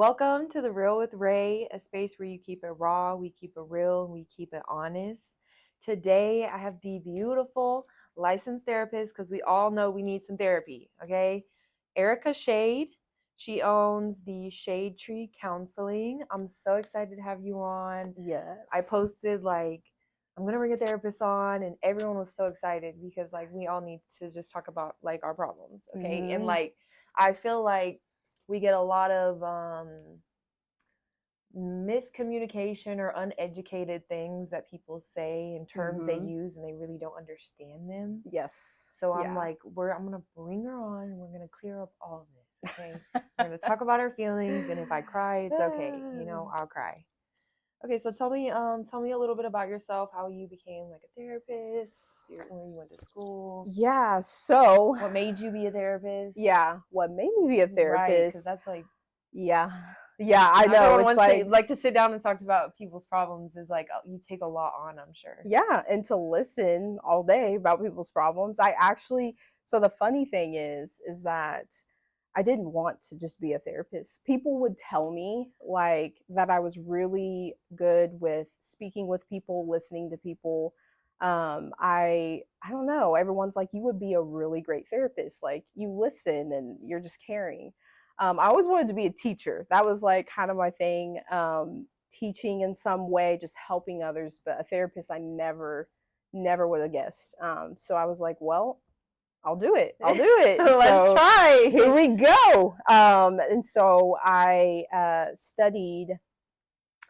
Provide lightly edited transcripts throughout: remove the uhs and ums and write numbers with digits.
Welcome to The Real with Ray, a space where you keep it raw, we keep it real, and we keep it honest. Today, I have the beautiful licensed therapist because we all know we need some therapy, okay? Erika Shade. She owns the Shade Tree Counseling. I'm so excited to have you on. Yes. I posted I'm gonna bring a therapist on, and everyone was so excited because we all need to just talk about our problems, okay? Mm-hmm. And I feel like we get a lot of miscommunication or uneducated things that people say in terms they use, and they really don't understand them. Yes. So I'm gonna bring her on, and we're gonna clear up all of this. Okay, we're gonna talk about our feelings, and if I cry, it's okay. I'll cry. Okay, so tell me a little bit about yourself, how you became a therapist, where you went to school. Yeah, so what made you be a therapist? Yeah, what made me be a therapist? Right, because that's yeah, I know. Everyone wants to sit down and talk about people's problems is you take a lot on, I'm sure. Yeah, and to listen all day about people's problems. So the funny thing is that I didn't want to just be a therapist. People would tell me that I was really good with speaking with people, listening to people. I don't know. Everyone's like, you would be a really great therapist. You listen and you're just caring. I always wanted to be a teacher. That was kind of my thing. Teaching in some way, just helping others. But a therapist, I never would have guessed. So I was like, well, I'll do it. Let's try. Here we go. And so I studied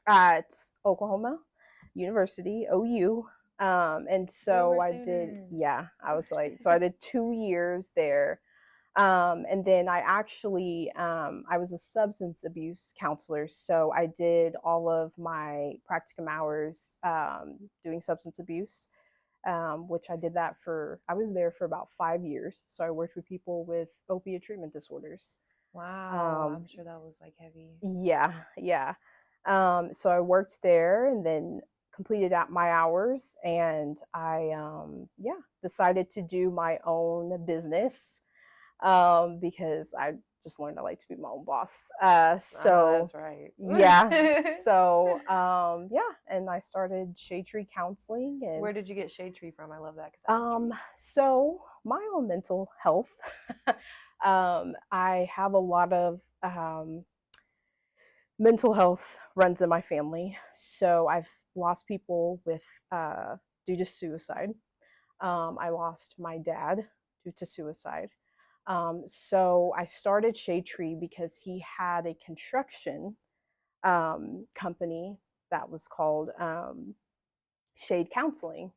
at Oklahoma University, OU. And so I did, so I did 2 years there. And then I was a substance abuse counselor. So I did all of my practicum hours doing substance abuse. Which I was there for about 5 years. So I worked with people with opiate treatment disorders. Wow. I'm sure that was heavy. Yeah. So I worked there and then completed out my hours, and I decided to do my own business because I just learned I like to be my own boss. So that's right. And I started Shade Tree Counseling. And where did you get Shade Tree from? I love that. So my own mental health. I have a lot of mental health runs in my family. So I've lost people due to suicide. I lost my dad due to suicide. So I started Shade Tree because he had a construction company that was called Shade Counseling,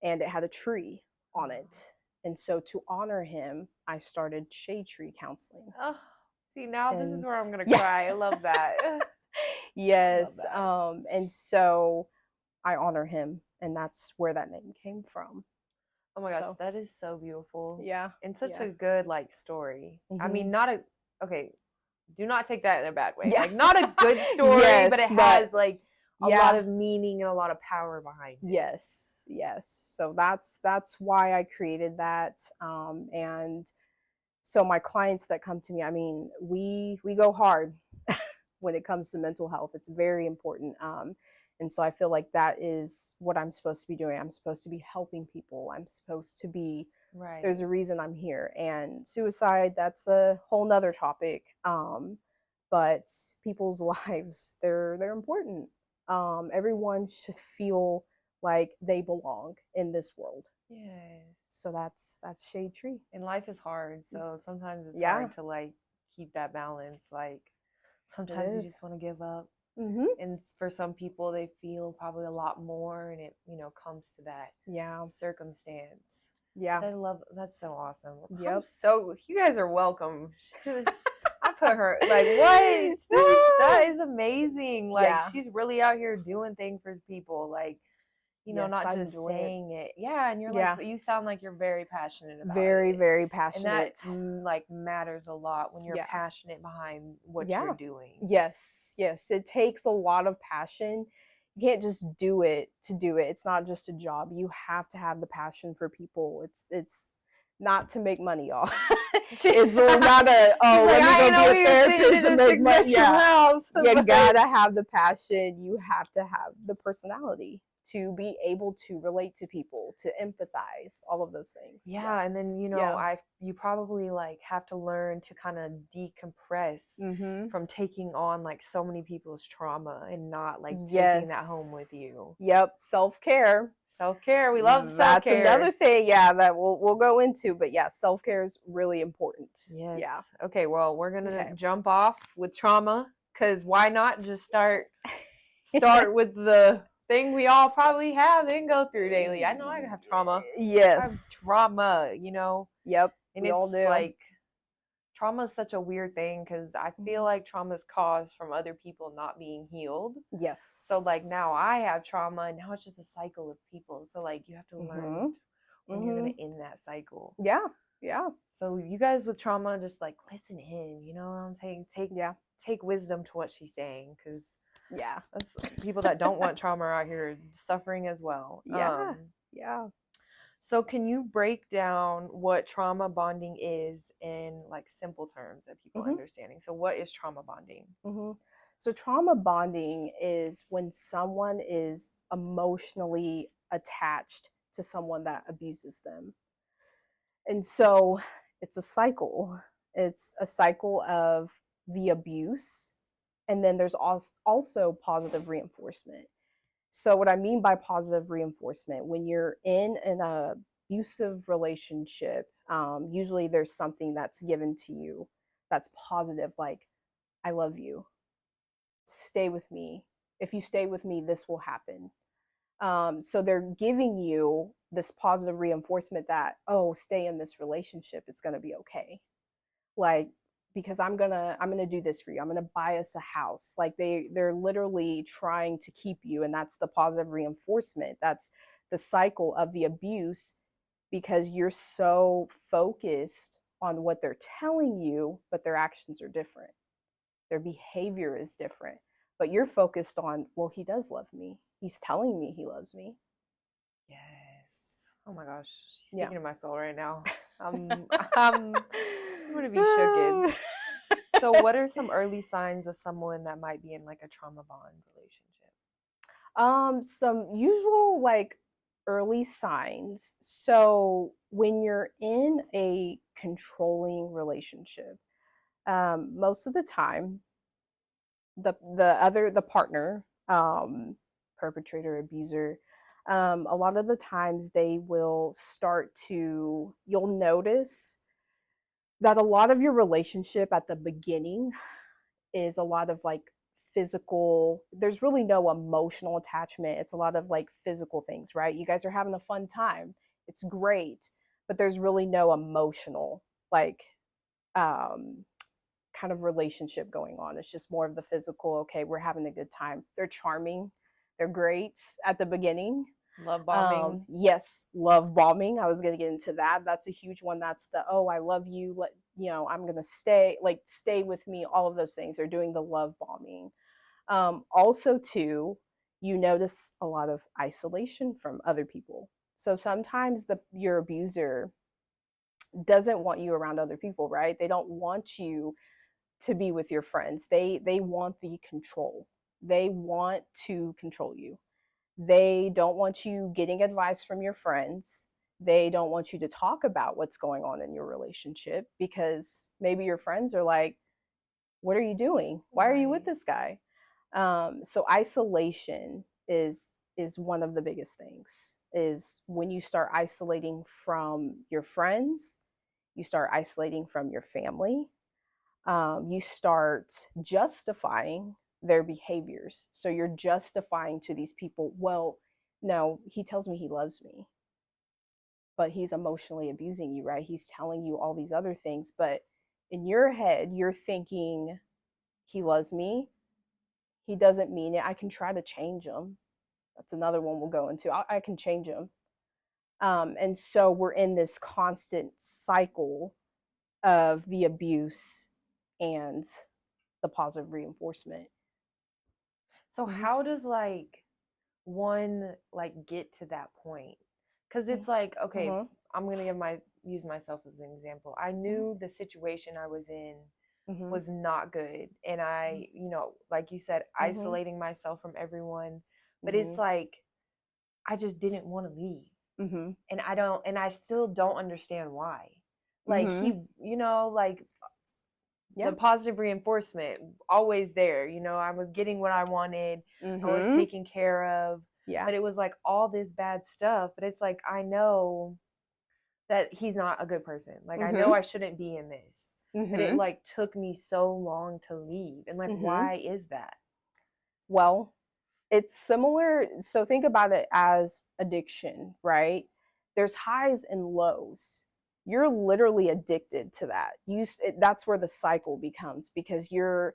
and it had a tree on it. And so to honor him, I started Shade Tree Counseling. Oh, see, now this is where I'm going to cry. I love that. Yes. And so I honor him, and that's where that name came from. Oh my gosh, that is so beautiful. Yeah. And such a good story. Mm-hmm. I mean, do not take that in a bad way. Yeah. Not a good story, but it has a lot of meaning and a lot of power behind it. Yes. So that's why I created that. And so my clients that come to me, I mean, we go hard when it comes to mental health. It's very important. And so I feel like that is what I'm supposed to be doing. I'm supposed to be helping people. I'm supposed to be, there's a reason I'm here. And suicide, that's a whole nother topic. But people's lives, they're important. Everyone should feel like they belong in this world. Yes. So that's Shade Tree. And life is hard. So sometimes it's hard to keep that balance. Sometimes you just want to give up. Mm-hmm. And for some people, they feel probably a lot more, and it comes to that circumstance. Yeah, I love that's so awesome. Yep. So you guys are welcome. I put her what? That is amazing. She's really out here doing things for people. Not just saying it. Yeah, and you're you sound like you're very passionate about it. Very passionate. And that matters a lot when you're passionate behind what you're doing. Yes. It takes a lot of passion. You can't just do it to do it. It's not just a job. You have to have the passion for people. It's not to make money, y'all. It's not a, oh, like, let me go be a therapist to make money. Yeah. house. You gotta have the passion. You have to have the personality to be able to relate to people, to empathize, all of those things. Yeah, and then Yeah. you probably like have to learn to kind of decompress Mm-hmm. from taking on like so many people's trauma and not like taking that home with Yes. you. Yep. Self-care. Self-care, we love That's self-care. another thing, yeah, that we'll go into. But yeah, self-care is really important. Yes. Yeah. Okay, well, we're gonna Okay. jump off with trauma, because why not just start with the thing we all probably have and go through daily. I know I have trauma. Yes. I have trauma, Yep. and We all it's do. like trauma is such a weird thing because I feel like trauma is caused from other people not being healed. Yes. So like now I have trauma, and now it's just a cycle of people. So like you have to learn when you're gonna end that cycle. Yeah. Yeah. So you guys with trauma, just like listen in. You know what I'm saying? Take wisdom to what she's saying, because people that don't want trauma are out here suffering as well. Yeah. Yeah. So can you break down what trauma bonding is in like simple terms that people understanding? So what is trauma bonding? So trauma bonding is when someone is emotionally attached to someone that abuses them. And so it's a cycle. It's a cycle of the abuse, and then there's also positive reinforcement. So what I mean by positive reinforcement, when you're in an abusive relationship, usually there's something that's given to you that's positive, like, I love you, stay with me. If you stay with me, this will happen. So they're giving you this positive reinforcement that, oh, stay in this relationship, it's gonna be okay. Like, because I'm gonna do this for you. I'm gonna buy us a house. Like they're literally trying to keep you, and that's the positive reinforcement. That's the cycle of the abuse, because you're so focused on what they're telling you, but their actions are different. Their behavior is different. But you're focused on, well, he does love me. He's telling me he loves me. Yes. Oh my gosh, she's Yeah. speaking to my soul right now. I'm gonna be shooked. So what are some early signs of someone that might be in like a trauma bond relationship? Some usual like early signs. So when you're in a controlling relationship, most of the time, the partner, perpetrator, abuser, a lot of the times they will start to. You'll notice that a lot of your relationship at the beginning is a lot of like physical. There's really no emotional attachment. It's a lot of like physical things, right? You guys are having a fun time, it's great, but there's really no emotional, like, um kind of relationship going on. It's just more of the physical. Okay, we're having a good time. They're charming, they're great at the beginning. Love bombing. Yes, love bombing. I was gonna get into that. That's a huge one. That's the, oh, I love you. I'm gonna stay. Like, stay with me. All of those things. They're doing the love bombing. Also, too, you notice a lot of isolation from other people. So sometimes your abuser doesn't want you around other people, right? They don't want you to be with your friends. They want the control. They want to control you. They don't want you getting advice from your friends. They don't want you to talk about what's going on in your relationship, because maybe your friends are like, what are you doing? Why are you with this guy? So isolation is one of the biggest things. Is when you start isolating from your friends, you start isolating from your family, you start justifying their behaviors. So you're justifying to these people, well, no, he tells me he loves me, but he's emotionally abusing you, right? He's telling you all these other things, but in your head, you're thinking, he loves me. He doesn't mean it. I can try to change him. That's another one we'll go into. I can change him. And so we're in this constant cycle of the abuse and the positive reinforcement. So how does like one like get to that point? Because it's like, okay, I'm gonna give use myself as an example. I knew the situation I was in Mm-hmm. was not good. And I, like you said, Mm-hmm. isolating myself from everyone. But it's Mm-hmm. like, I just didn't want to leave. Mm-hmm. And I still don't understand why. Like, Mm-hmm. he, like the Yeah. positive reinforcement, always there. I was getting what I wanted, I was Mm-hmm. taken care of. Yeah. But it was like all this bad stuff. But it's like, I know that he's not a good person. Like, I know Mm-hmm. I shouldn't be in this. But it Mm-hmm. like took me so long to leave. And like, Mm-hmm. why is that? Well, it's similar. So think about it as addiction, right? There's highs and lows. You're literally addicted to that. That's where the cycle becomes, because you're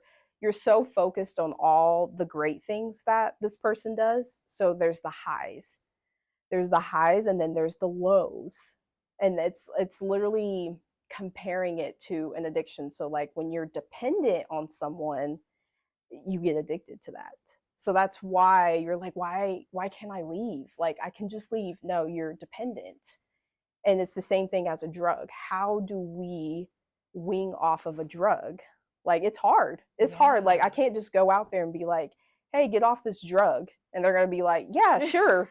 so focused on all the great things that this person does. So there's the highs. There's the highs and then there's the lows. And it's literally comparing it to an addiction. So like when you're dependent on someone, you get addicted to that. So that's why you're like, why can't I leave? Like, I can just leave. No, you're dependent. And it's the same thing as a drug. How do we wing off of a drug? Like, it's hard. It's hard. Like, I Yeah. can't just go out there and be like, hey, get off this drug. And they're going to be like, yeah, sure.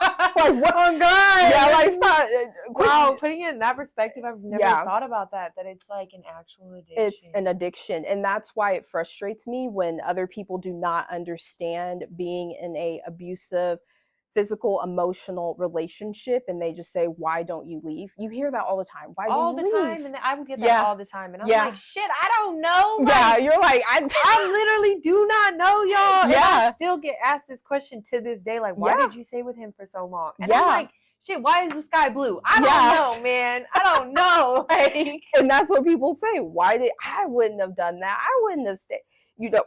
Like, what? Oh God. Yeah, like, stop. Wow, putting it in that perspective, I've never Yeah. thought about that it's like an actual addiction. It's an addiction. And that's why it frustrates me when other people do not understand being in a abusive physical, emotional relationship, and they just say, why don't you leave? You hear that all the time. Why all didn't the you time. leave? And I would get that Yeah. all the time. And I'm Yeah. like, shit, I don't know. Yeah, Like, you're like, I literally do not know, y'all. And Yeah. I still get asked this question to this day. Like, why Yeah. did you stay with him for so long? And Yeah. I'm like, shit, why is the sky blue? I don't Yes. know, man. I don't know. Like, And that's what people say. Why did I wouldn't have done that? I wouldn't have stayed.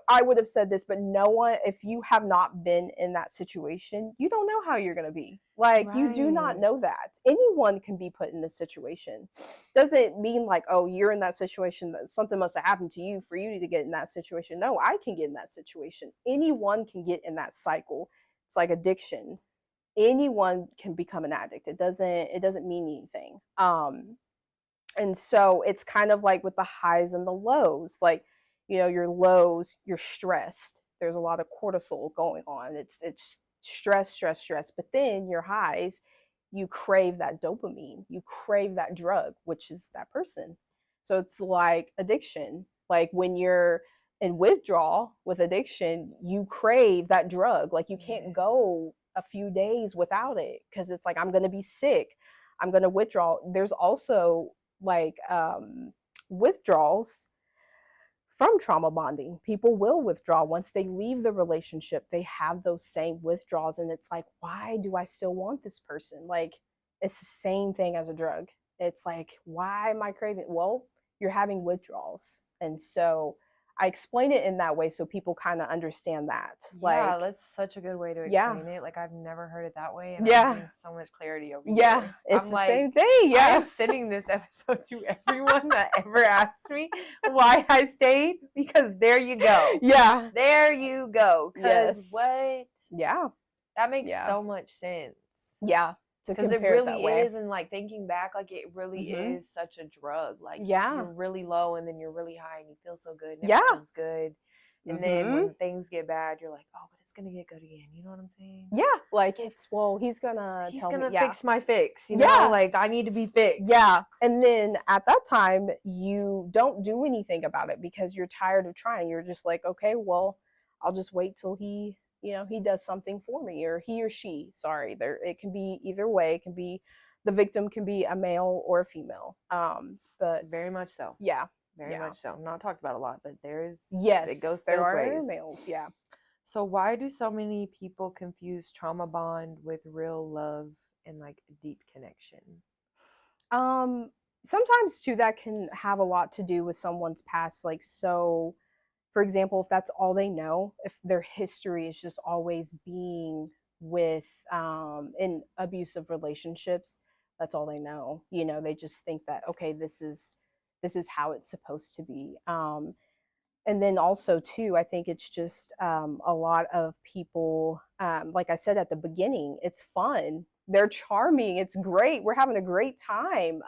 I would have said this, but no one, if you have not been in that situation, you don't know how you're going to be. Like, you do not Right. know that. Anyone can be put in this situation. Doesn't mean like, oh, you're in that situation, that something must have happened to you for you to get in that situation. No, I can get in that situation. Anyone can get in that cycle. It's like addiction. Anyone can become an addict. It doesn't mean anything. And so it's kind of like with the highs and the lows. Like, your lows, you're stressed. There's a lot of cortisol going on. It's stress, stress, stress. But then your highs, you crave that dopamine. You crave that drug, which is that person. So it's like addiction. Like when you're in withdrawal with addiction, you crave that drug. Like you can't go a few days without it because it's like, I'm going to be sick. I'm going to withdraw. There's also like withdrawals from trauma bonding. People will withdraw once they leave the relationship. They have those same withdrawals, and it's like, why do I still want this person? Like, it's the same thing as a drug. It's like, why am I craving? Well, you're having withdrawals, and so I explain it in that way so people kind of understand that. Yeah, Like, that's such a good way to Yeah. explain it. Like, I've never heard it that way, and Yeah. I'm getting so much clarity over yeah, here. it's I'm the like, same thing. I Yeah. am sending this episode to everyone that ever asked me why I stayed, because there you go. Yeah. There you go. Yes. Because what? Yeah. That makes Yeah. so much sense. Yeah. To Because it compare it that really way. is, and like thinking back, like it really Mhm. is such a drug. Like, Yeah. you're really low and then you're really high and you feel so good and Yeah. everything's good. And then Mhm. when things get bad, you're like, oh, but it's gonna get good again. You know what I'm saying? Yeah. Like he's gonna He's tell gonna me. Yeah. fix my fix. You Yeah. know, like I need to be fixed. Yeah. And then at that time, you don't do anything about it because you're tired of trying. You're just like, okay, well, I'll just wait till he does something for me, or he or she. Sorry, it can be either way. It can be the victim can be a male or a female. But Very much so. yeah. Very much so. Not talked about a lot, but Yes, it goes there both are ways. males. Yeah. So why do so many people confuse trauma bond with real love and like a deep connection? Sometimes too that can have a lot to do with someone's past. Like, so for example, if that's all they know, if their history is just always being with in abusive relationships, that's all they know. They just think that, okay, this is how it's supposed to be. And then also too, I think it's just a lot of people, like I said at the beginning, it's fun they're charming. It's great. We're having a great time.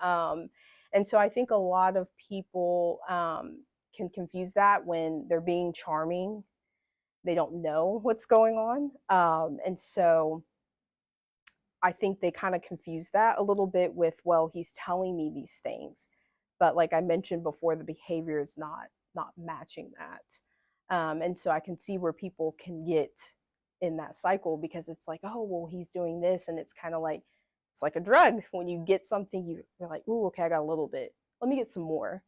And so I think a lot of people can confuse that when they're being charming. They don't know what's going on. And so I think they kind of confuse that a little bit with, well, he's telling me these things, but like I mentioned before, the behavior is not matching that. And so I can see where people can get in that cycle because it's like, oh, well, he's doing this, and it's kind of like it's like a drug. When you get something, you're like, ooh, okay, I got a little bit. Let me get some more,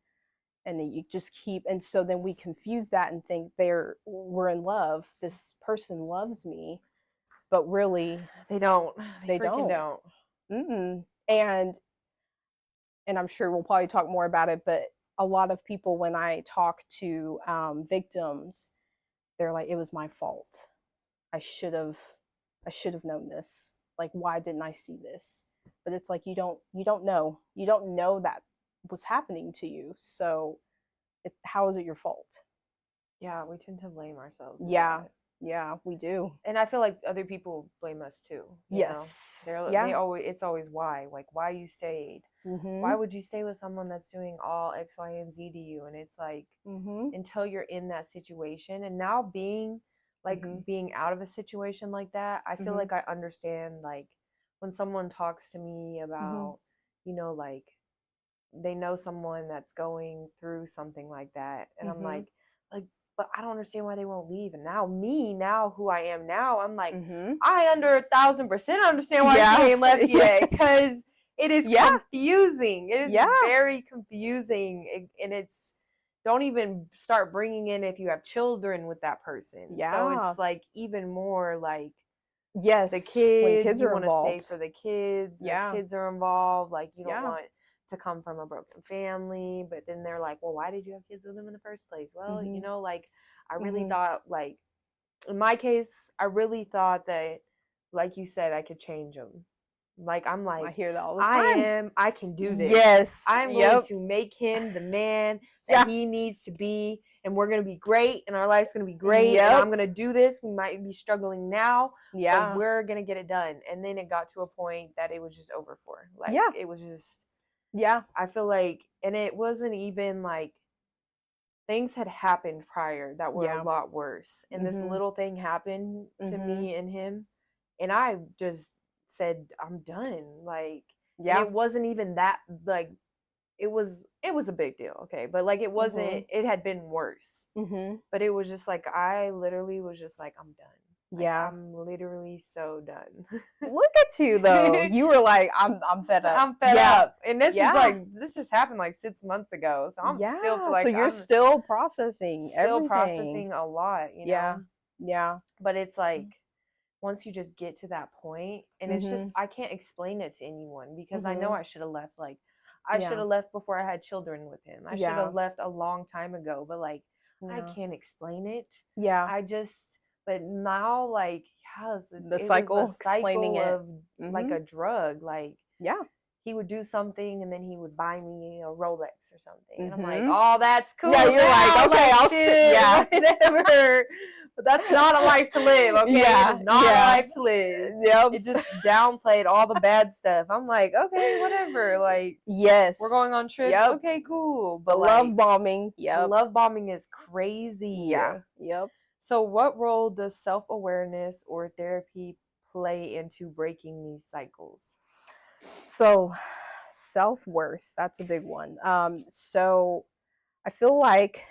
and then you just keep. And so then we confuse that and think we're in love. This person loves me, but really They don't. They they freaking don't. don't. Mm-mm. And I'm sure we'll probably talk more about it, but a lot of people, when I talk to victims, they're like, it was my fault. I should have known this. Like, why didn't I see this? But it's like, you don't know that was happening to you. So how is it your fault? Yeah, we tend to blame ourselves a Yeah. lot. Yeah, we do. And I feel like other people blame us too. Yes. They Yeah. always, it's always why. Like, why you stayed. Mm-hmm. Why would you stay with someone that's doing all X, Y, and Z to you? And it's like, Mm-hmm. until you're in that situation, and now being out of a situation like that, I feel Mm-hmm. like I understand, like, when someone talks to me Mm-hmm. about, like, they know someone that's going through something like that, and I'm Mm-hmm. like, but I don't understand why they won't leave. And now who I am now, I'm like, Mm-hmm. I under 1,000% understand why Yeah. she ain't left yet, Yes. because it is Yeah. confusing. It is Yeah. very confusing, and it's, don't even start bringing in if you have children with that person. So Yeah. it's like even more like, Yes. the When kids, kids you are want to stay involved. for the kids. Yeah. The kids are involved. Like, you don't Yeah. want to come from a broken family. But then they're like, well, why did you have kids with them in the first place? Well, Mm-hmm. like, I really Mm-hmm. thought, like, in my case, I really thought that, like you said, I could change them. Like, I'm I like, hear that all the time. I can do this. Yes. I'm going Yep. to make him the man Yeah. that he needs to be, and we're going to be great, and our life's going to be great, and Yep. I'm going to do this. We might be struggling now, but Yeah. we're going to get it done. And then it got to a point that it was just over for. Like, Yeah. it was just, Yeah. I feel like, and it wasn't even like, things had happened prior that were a Yeah. lot worse. And this Mm-hmm. little thing happened to Mm-hmm. me and him. And I just said, I'm done. Like, and Yeah. it wasn't even that, like, it was a big deal, okay? But like, it wasn't, Mm-hmm. it had been worse. Mm-hmm. But it was just like, I literally was just like, I'm done. Like, Yeah. I'm literally so done. Look at you though. You were like, I'm fed up. I'm fed Yeah. up. And this is Yeah. like, this just happened like 6 months ago. So I'm still Yeah. like, So you're I'm still processing still everything. processing a lot, Yeah. Yeah. But it's like, once you just get to that point, and it's just, Mm-hmm. I can't explain it to anyone, because I know Mm-hmm. I should have left. Like, I should Yeah. have left before I had children with him. I should Yeah. have left a long time ago, but like, I Yeah. can't explain it. Yeah. I just, but now, like, yes, The it was cycle, a explaining cycle it. of like Mm-hmm. a drug. Like, Yeah. he would do something, and then he would buy me a Rolex or something. And I'm like, Mm-hmm. oh, that's cool. Yeah, you're now. like, okay, I'll shit, yeah. whatever. But that's not a life to live, okay? Yeah. It is not Yeah. a life to live. Yep. It just downplayed all the bad stuff. I'm like, okay, whatever. Like, Yes. we're going on trips. Yep. Okay, cool. The But love like, bombing. the Yep. love bombing is crazy. Yeah. Yep. So what role does self-awareness or therapy play into breaking these cycles? So self-worth, that's a big one. So I feel like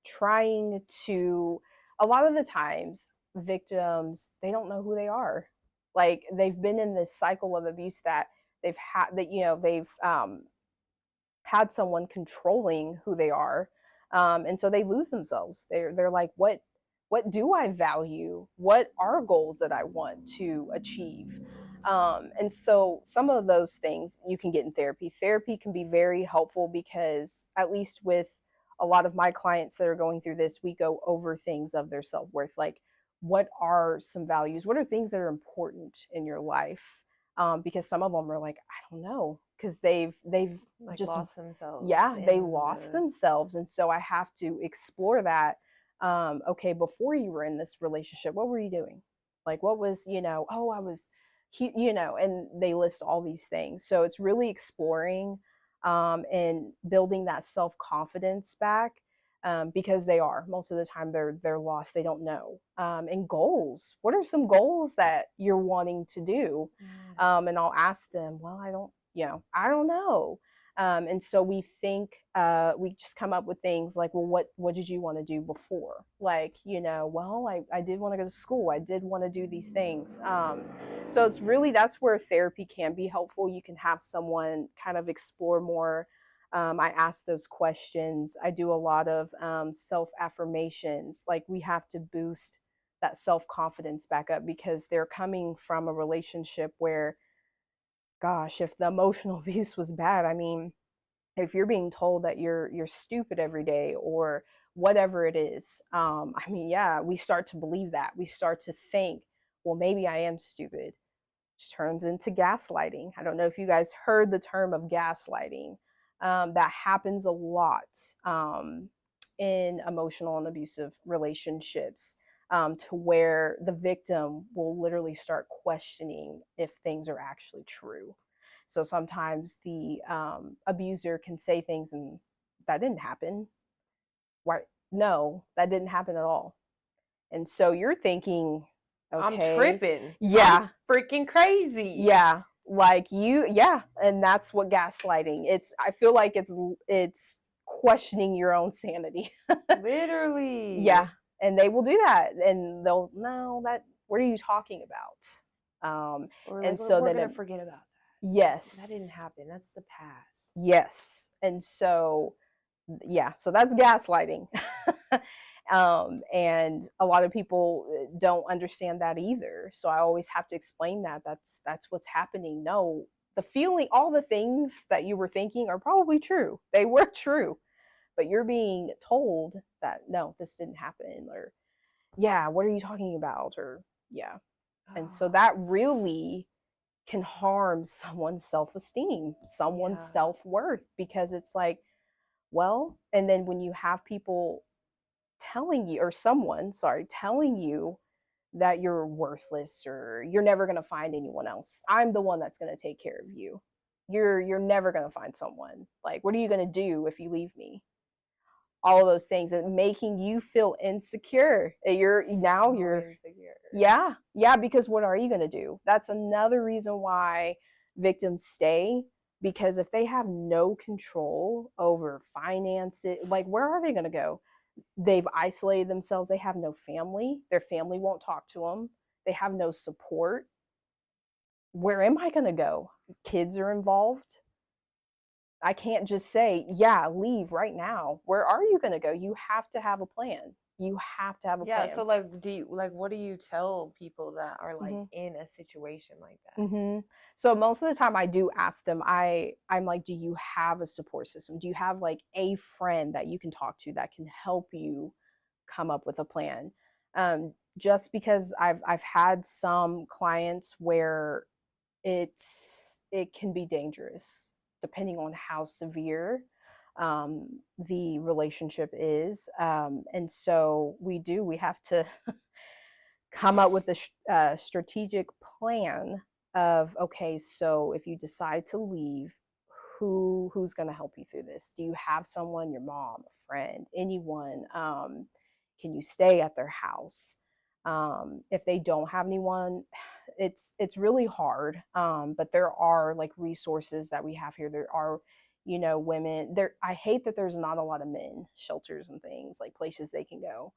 trying to, a lot of the times victims, they don't know who they are. Like, they've been in this cycle of abuse that they've had, that they've had someone controlling who they are, and so they lose themselves. They're like, what do I value? What are goals that I want to achieve? And so some of those things you can get in therapy. Therapy can be very helpful because, at least with a lot of my clients that are going through this, we go over things of their self-worth. Like, what are some values? What are things that are important in your life? Because some of them are like, I don't know, because they've Like, just, lost themselves. yeah, they lost themselves. And so I have to explore that. Okay, before you were in this relationship, what were you doing? Like, what was, oh, I was and they list all these things. So it's really exploring and building that self confidence back, because they are most of the time they're lost. They don't know. And goals. What are some goals that you're wanting to do? Mm. And I'll ask them. Well, I don't know. And so we just come up with things like, well, what did you want to do before? Like, well, I did want to go to school. I did want to do these things. So it's really, that's where therapy can be helpful. You can have someone kind of explore more. I ask those questions. I do a lot of self affirmations. Like, we have to boost that self confidence back up, because they're coming from a relationship where, gosh, if the emotional abuse was bad, I mean, if you're being told that you're stupid every day or whatever it is, I mean, yeah, we start to believe that. We start to think, well, maybe I am stupid. Which turns into gaslighting. I don't know if you guys heard the term of gaslighting. That happens a lot in emotional and abusive relationships, to where the victim will literally start questioning if things are actually true. So sometimes the abuser can say things and that didn't happen. Why? No, that didn't happen at all. And so you're thinking, I'm okay, tripping. I'm yeah, freaking crazy. yeah, yeah, and that's what gaslighting. I feel like it's questioning your own sanity. Literally. Yeah, and they will do that, and they'll, no, that, what are you talking about? Or And like, so we're then gonna forget about that. That didn't yes, happen. That's the past. yes, and so yeah, so that's gaslighting. And a lot of people don't understand that either, so I always have to explain that that's what's happening. No, the feeling, all the things that you were thinking are probably true. They were true, but you're being told that no, this didn't happen, or yeah, what are you talking about, or yeah. And so Oh, that really can harm someone's self-esteem, someone's yeah. self-worth, because it's like, well, and then when you have people telling you, or someone, sorry, telling you that you're worthless or you're never going to find anyone else. I'm the one that's going to take care of you. You're never going to find someone. Like, what are you going to do if you leave me? All of those things, and making you feel insecure. So You're insecure. yeah, yeah, because what are you going to do? That's another reason why victims stay, because if they have no control over finances, like, where are they going to go? They've isolated themselves. They have no family. Their family won't talk to them. They have no support. Where am I going to go? Kids are involved. I can't just say, yeah, leave right now. Where are you going to go? You have to have a plan. You have to have a Yeah, so plan. like what do you tell people that are like Mm-hmm. in a situation like that? Mm-hmm. So most of the time I do ask them, I'm like, do you have a support system? Do you have like a friend that you can talk to that can help you come up with a plan? Just because I've had some clients where it can be dangerous depending on how severe the relationship is, and so we have to come up with a strategic plan of, okay, so if you decide to leave, who's going to help you through this? Do you have someone, your mom, a friend, anyone? Can you stay at their house? If they don't have anyone, it's really hard, but there are like resources that we have here. There are, women there. I hate that there's not a lot of men shelters and things, like places they can go.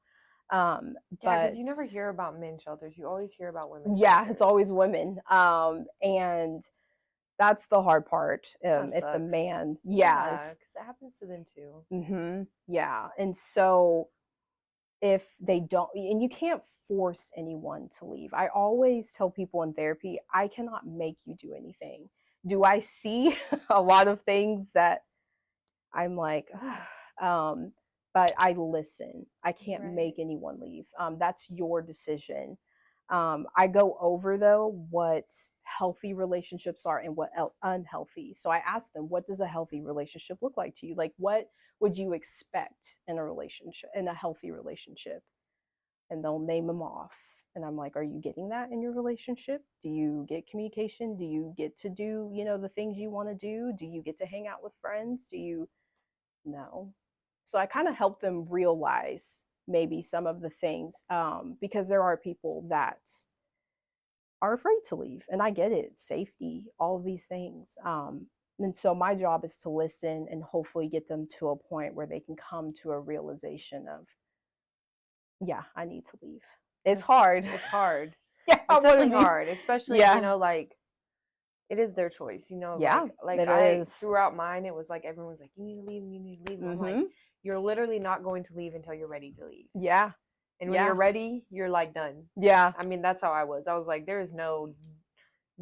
Yeah, because But you never hear about men shelters. You always hear about women yeah, it's shelters. always women. And that's the hard part. That If the sucks. man, yeah, Yeah, is, because it happens to them too. yeah. And so if they don't, and you can't force anyone to leave. I always tell people in therapy, I cannot make you do anything. Do I see a lot of things that I'm like, um, but I listen. I can't Right. make anyone leave. That's your decision. I go over though what healthy relationships are and what unhealthy. So I ask them, what does a healthy relationship look like to you? Like, what would you expect in a relationship, in a healthy relationship? And they'll name them off. And I'm like, are you getting that in your relationship? Do you get communication? Do you get to do, the things you want to do? Do you get to hang out with friends? Do you no? So I kind of help them realize maybe some of the things, because there are people that are afraid to leave, and I get it, safety, all of these things. And so my job is to listen and hopefully get them to a point where they can come to a realization of, yeah, I need to leave. It's hard. It's hard. Yeah, I It's want to definitely be. hard, especially, Yeah, like it is their choice, yeah, like it I is. throughout mine it was like everyone's like, you need to leave, you need to leave. And I'm like, Mm-hmm. you're literally not going to leave until you're ready to leave. Yeah, And when you're yeah, ready, you're like done. yeah. I mean, that's how I was. I was like, there is no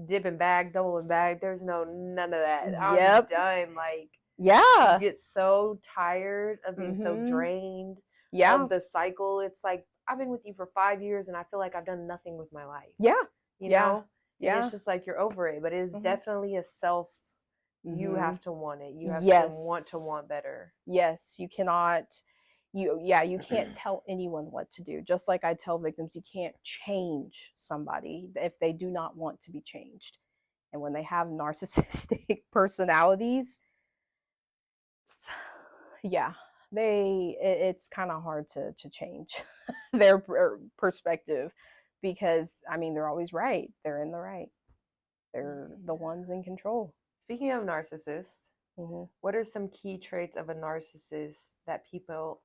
dipping back, doubling back. There's no none of that. I'm Yep. done. Like you Yeah. get so tired of being so Mm-hmm. drained Yeah. of the cycle. It's like I've been with you for 5 years and I feel like I've done nothing with my life. Yeah. You Yeah. know? And it's Yeah. just like you're over it. But it is Mm-hmm. definitely a self you Mm-hmm. have to want it. You have to Yes. want better. Yes. You cannot. You can't tell anyone what to do. Just like I tell victims, you can't change somebody if they do not want to be changed. And when they have narcissistic personalities, yeah, it's kind of hard to change their perspective, because I mean they're always right. They're in the right. They're the ones in control. Speaking of narcissists, Mm-hmm. what are some key traits of a narcissist that people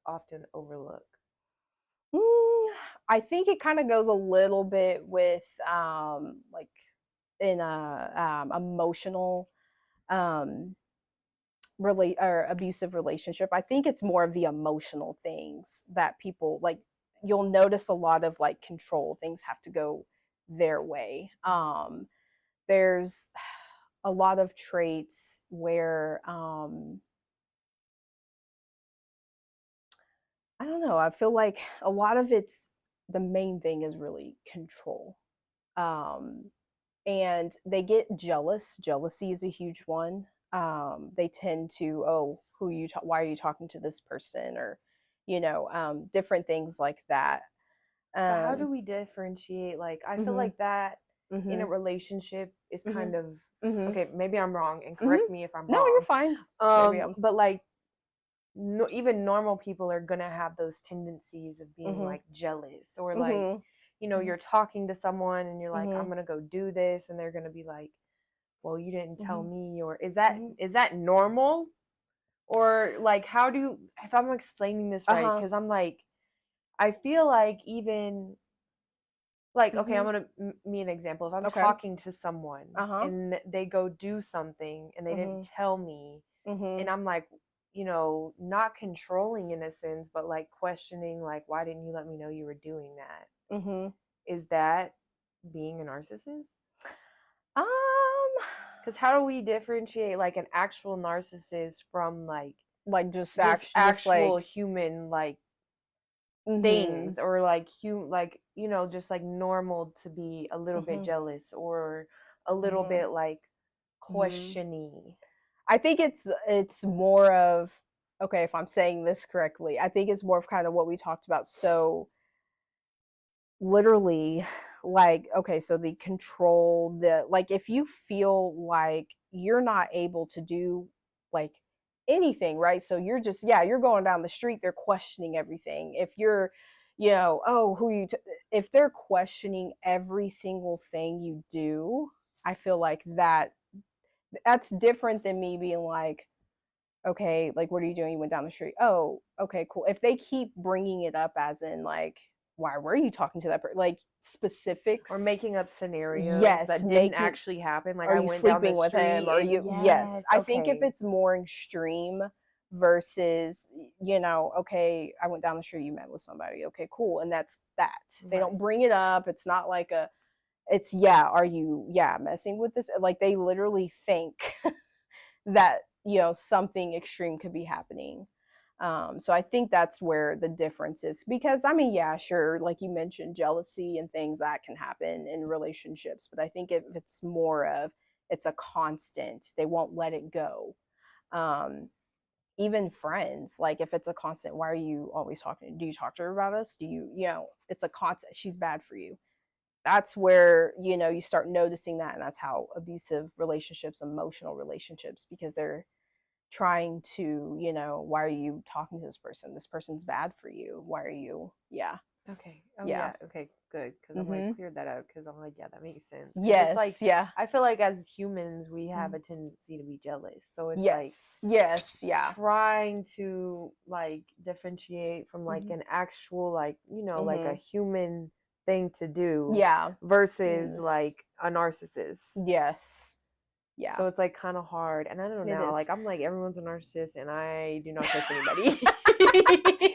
often overlook? I think it kind of goes a little bit with like in a emotional um relate or abusive relationship. I think it's more of the emotional things that people like. You'll notice a lot of like control things have to go their way. There's a lot of traits where I don't know, I feel like a lot of it's the main thing is really control. Um and they get jealous. Jealousy is a huge one. They tend to, oh, why are you talking to this person, or different things like that. But how do Um, we differentiate? Like, I feel mm-hmm, like that in a mm-hmm, relationship is mm-hmm, kind of mm-hmm, okay. Maybe I'm wrong, and mm-hmm. correct me if I'm No, you're wrong. fine. Maybe I'm. But like, no, even normal people are gonna have those tendencies of being Mm-hmm, like jealous or like, mm-hmm, you're talking to someone and you're like, mm-hmm, I'm gonna go do this, and they're gonna be like, well, you didn't tell mm-hmm, me, or mm-hmm. is that normal? Or like, how do if I'm explaining this right? Uh-huh. Because I'm like, I feel like even like okay, I'm Mm-hmm. gonna me an example. If I'm Okay. talking to someone Uh-huh. and they go do something and they didn't Mm-hmm. tell me, Mm-hmm. and I'm like, not controlling in a sense, but like questioning, like, why didn't you let me know you were doing that? Mm-hmm. Is that being a narcissist? Um, Because how do we differentiate like an actual narcissist from like like just just just actual like. human like Mm-hmm. things, or like like just like normal to be a little bit Mm-hmm. jealous or a little Mm-hmm. bit like Mm-hmm. questiony? I think it's more of, okay, if I'm saying this correctly, I think it's more of kind of what we talked about. So literally, like, okay, so the control, the like, if you feel like you're not able to do like anything, right? So you're just, yeah, you're going down the street, they're questioning everything. If you're, oh, who you if they're questioning every single thing you do, I feel like that's different than me being like, okay, like, what are you doing? You went down the street. Oh, okay, cool. If they keep bringing it up as in like, why were you talking to that person? Like Or specifics. making up scenarios Yes, that didn't making. actually happen, like Are I you went down the sleeping with him? street Are and you? Yes, yes, I think if okay, it's more extreme versus, okay, I went down the street, you met with somebody. Okay, cool, and that's that. They don't right. bring it up. It's not like a. It's, yeah. Are you, yeah, messing with this? Like they literally think that something extreme could be happening. So I think that's where the difference is, because I mean, yeah, sure, like you mentioned, jealousy and things that can happen in relationships, but I think if it's more of, it's a constant, they won't let it go. um, even friends, like if it's a constant, why are you always talking, do you talk to her about us, do you, it's a constant, she's bad for you. That's where, you start noticing that, and that's how abusive relationships, emotional relationships, because they're trying to, why are you talking to this person, this person's bad for you, why are you, yeah. Okay. Oh Yeah. yeah. Okay. Good. Because I'm like Mm-hmm. cleared that out. Because I'm like, yeah, that makes sense. Because it's like Yes. Yeah. I feel like as humans we have Mhm. a tendency to be jealous. So it's like Yes. Yes. Yeah. trying to like differentiate from like Mm-hmm. an actual like like a Mm-hmm. human thing to do Yeah. versus Yes. like a narcissist. Yes. Yeah. So it's like kind of hard. And I don't It know. is. Like I'm like everyone's a narcissist, and I do not trust anybody.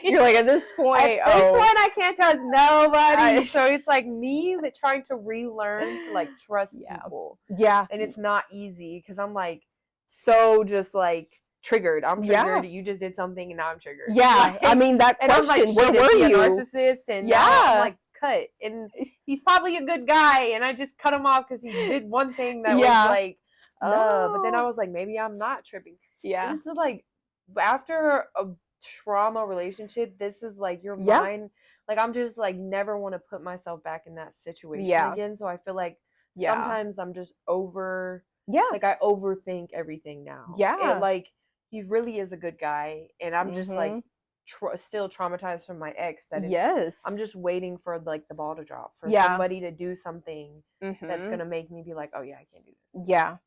You're like, at this At point, this oh, point, I can't trust nobody. I, So it's like me trying to relearn to like trust yeah. people, Yeah. and it's not easy because I'm like so just like triggered. I'm Yeah. triggered. You just did something, and now I'm triggered. Yeah. I Like, mean, that and I'm like, question, where shit, is were he a you? narcissist? And now I'm Yeah. like, cut. And he's probably a good guy, and I just cut him off because he did one thing that was Yeah. like, but then I No. was like, maybe I'm not tripping. Yeah. This is like after a trauma relationship, this is like your Yeah. mind. Like I'm just like never want to put myself back in that situation Yeah. again. So I feel like Yeah. sometimes I'm just over, Yeah. like I overthink everything now. It Yeah. like he really is a good guy, and I'm just like Mm-hmm. still traumatized from my ex that Yes. I'm just waiting for like the ball to drop for Yeah. somebody to do something that's Mm-hmm. gonna make me be like, oh yeah, I can't do this. Yeah.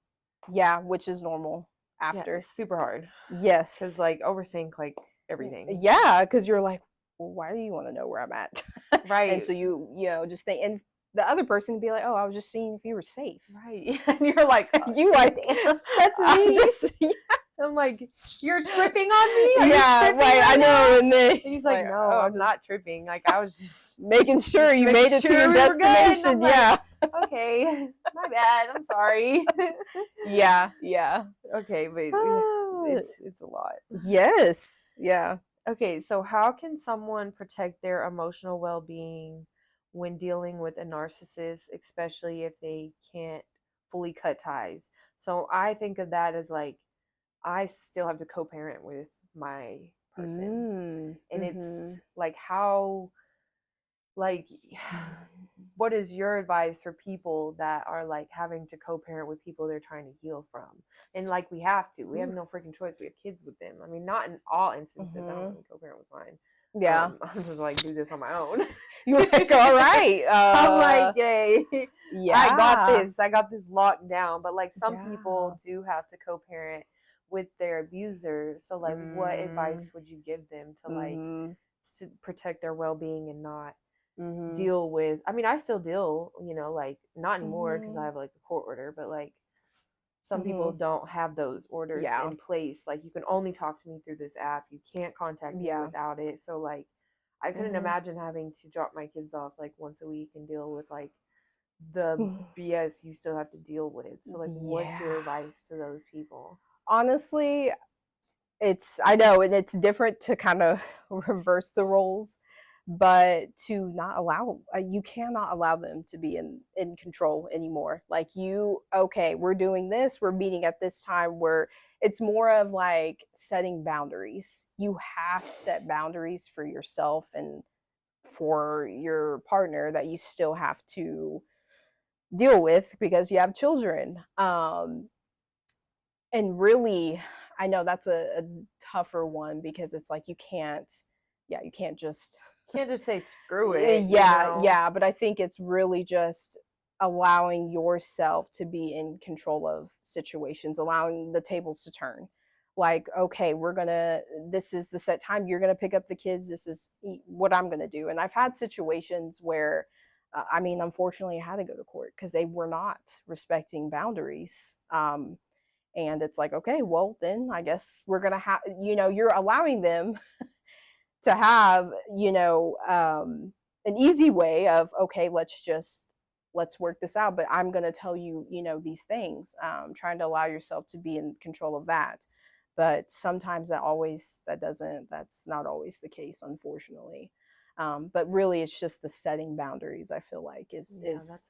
Yeah. Which is normal Yeah, after. it's super hard because Yes. like overthink like everything. Yeah. Because you're like, well, why do you want to know where I'm at? And Right. so just think, and the other person can be like, oh, I was just seeing if you were safe. Right. And you're like, oh, You like, damn, that's I'm me. just, I'm like, you're tripping on me? Are you yeah, tripping right. I right know. now? And then And he's like, no, oh, I'm just not tripping. Like I was just making sure you making made it to sure your we were good. And destination. I'm Yeah. like, okay, my bad. I'm sorry. Yeah. Yeah. Okay, but it's a lot. Yes. Yeah. Okay, so how can someone protect their emotional well-being when dealing with a narcissist, especially if they can't fully cut ties? So I think of that as like I still have to co-parent with my person. And it's Mm-hmm. like how like what is your advice for people that are like having to co-parent with people they're trying to heal from? And like we have no freaking choice. We have kids with them. I mean, not in all instances. I don't Mm-hmm. really co-parent with mine. Yeah. I'm just like do this on my own. You're like, all right. I'm like, hey, Yeah. I got this locked down. But like some Yeah. people do have to co-parent with their abuser. So like, what advice would you give them to like Mm-hmm. protect their well-being and not Mm-hmm. deal with? I mean, I still deal, like not anymore because I Mm-hmm. have like a court order, but like some people Mm-hmm. don't have those orders Yeah. in place. Like you can only talk to me through this app. You can't contact me Yeah. without it. So like I couldn't Mm-hmm. imagine having to drop my kids off like once a week and deal with like the BS you still have to deal with. So like what's your Yeah. advice to those people? Honestly, I know, and it's different to kind of reverse the roles, but to not allow, you cannot allow them to be in control anymore. Like okay, we're doing this, we're meeting at this time, where it's more of like setting boundaries. You have to set boundaries for yourself and for your partner that you still have to deal with because you have children. And really, I know that's a tougher one because it's like you can't just Can't just say screw it, yeah, but I think it's really just allowing yourself to be in control of situations, allowing the tables to turn. Like, okay, this is the set time, you're gonna pick up the kids, this is what I'm gonna do. And I've had situations where I mean, unfortunately, I had to go to court because they were not respecting boundaries. And it's like, okay, well, then I guess we're gonna have, you're allowing them to have, an easy way of, okay, let's work this out, but I'm going to tell you, these things, trying to allow yourself to be in control of that. But sometimes that's not always the case, unfortunately. But really it's just the setting boundaries, I feel like that's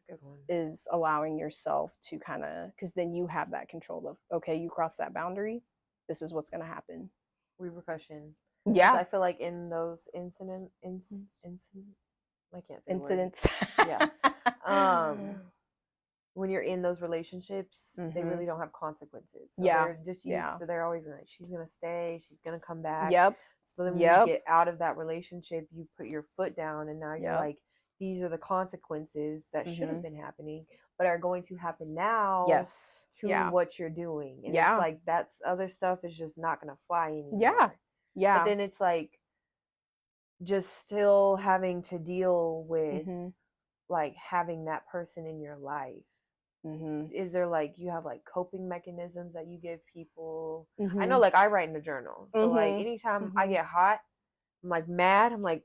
a good one. is allowing yourself to kind of, because then you have that control of, okay, you cross that boundary, this is what's going to happen. repercussion. 'Cause Yeah. I feel like in those I can't say the word. Incidents. Yeah. When you're in those relationships, they really don't have consequences. So Yeah. they're just Yeah. used to, they're always like, she's gonna stay, she's gonna come back. Yep. So then when you Yep. get out of that relationship, you put your foot down and now you're Yep. like, these are the consequences that should have Mhm. been happening, but are going to happen now Yes. to Yeah. what you're doing. And Yeah. it's like that's other stuff is just not gonna fly Yeah. anymore. But Yeah. then it's like just still having to deal with Mhm. like having that person in your life. Mhm. Is there like you have like coping mechanisms that you give people? I know Mhm. like I write in a journal. So like Mhm. anytime I Mhm. get hot, I'm like mad, I'm like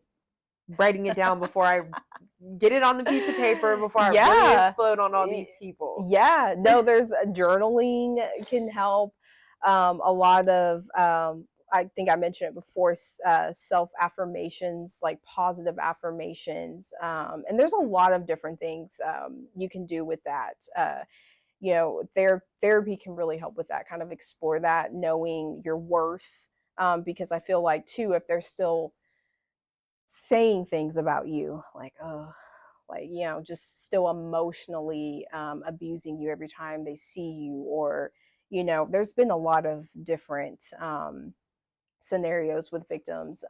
writing it down before I get it on the piece of paper before I really Yeah. explode on all these people. Yeah. No, there's journaling can help. A lot of I think I mentioned it before, self affirmations, like positive affirmations. And there's a lot of different things you can do with that. You know, therapy can really help with that, kind of explore that, knowing your worth. Because I feel like, too, if they're still saying things about you, like, oh, like, you know, just still emotionally abusing you every time they see you, or, you know, there's been a lot of different scenarios with victims.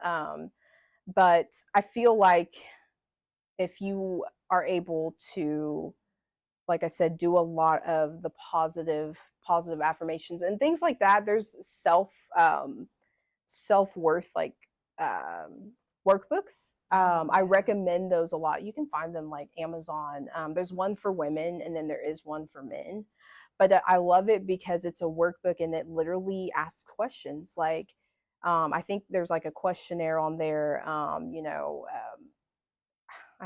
But I feel like if you are able to, like I said, do a lot of the positive affirmations and things like that, there's self-worth, like um, workbooks. I recommend those a lot. You can find them like Amazon. There's one for women and then there is one for men. But I love it because it's a workbook and it literally asks questions. Like, I think there's like a questionnaire on there. I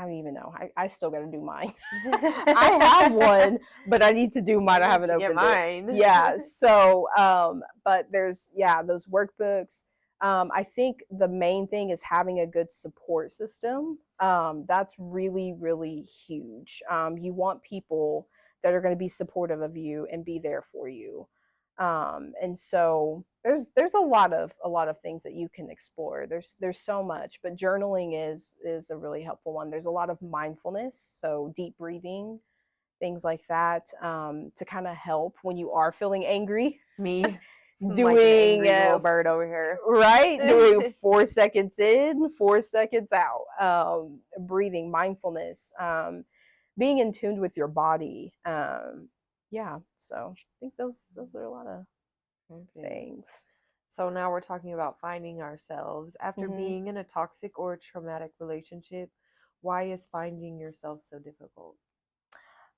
don't even know. I still got to do mine. I have one, but I need to do mine. I need haven't to get opened it. mine. Yeah. So, but there's, yeah, those workbooks. I think the main thing is having a good support system. That's really, really huge. You want people that are going to be supportive of you and be there for you. And so there's a lot of things that you can explore. There's so much, but journaling is a really helpful one. There's a lot of mindfulness, so deep breathing, things like that, to kind of help when you are feeling angry. Me, I'm like an Doing angry little bird over here. right, doing 4 seconds in, 4 seconds out, breathing, mindfulness, being in tune with your body. Yeah, so I think those are a lot of Okay. things. So now we're talking about finding ourselves after Hmm. being in a toxic or traumatic relationship. Why is finding yourself so difficult?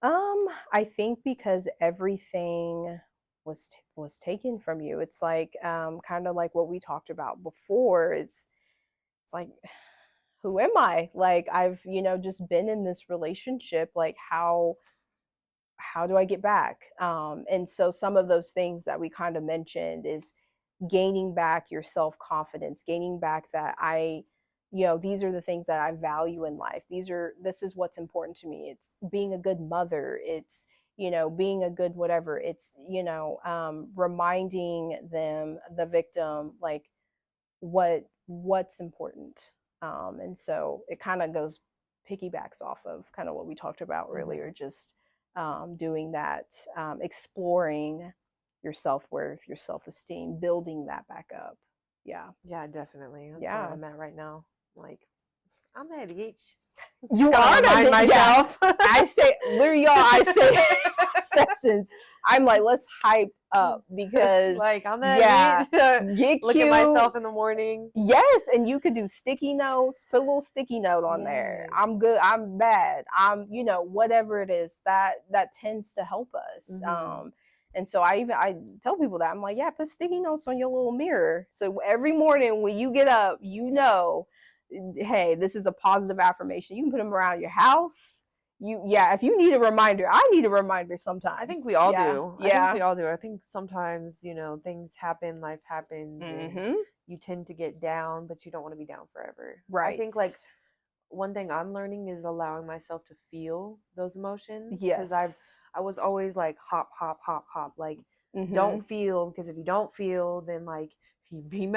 I think because everything was taken from you. It's like kind of like what we talked about before. It's like, who am I? Like, I've, just been in this relationship. Like, how do I get back? And so some of those things that we kind of mentioned is gaining back your self-confidence, gaining back that these are the things that I value in life. This is what's important to me. It's being a good mother. It's, being a good whatever. It's, reminding them, the victim, like what's important. And so it kind of goes piggybacks off of kind of what we talked about earlier, just doing that, exploring your self-worth, your self-esteem, building that back up. Yeah. Yeah, definitely. That's where Yeah. I'm at right now. Like, I'm that bitch. You Just gotta are remind myself. I say, literally, y'all, I say sessions. I'm like, let's hype up because, like, I'm yeah, that bitch. get Look cute. at myself in the morning. Yes, and you could do sticky notes, put a little sticky note on there. Yes. I'm good, I'm bad. Whatever it is, that tends to help us. And so I tell people that. I'm like, yeah, put sticky notes on your little mirror. So every morning when you get up, hey, this is a positive affirmation. You can put them around your house. If you need a reminder, I need a reminder sometimes. I think we all do. Yeah. I think we all do. I think sometimes, things happen, life happens, and you tend to get down, but you don't want to be down forever. Right. I think like one thing I'm learning is allowing myself to feel those emotions. Yes. Because I was always like hop, hop, hop, hop. Like don't feel, because if you don't feel, then like you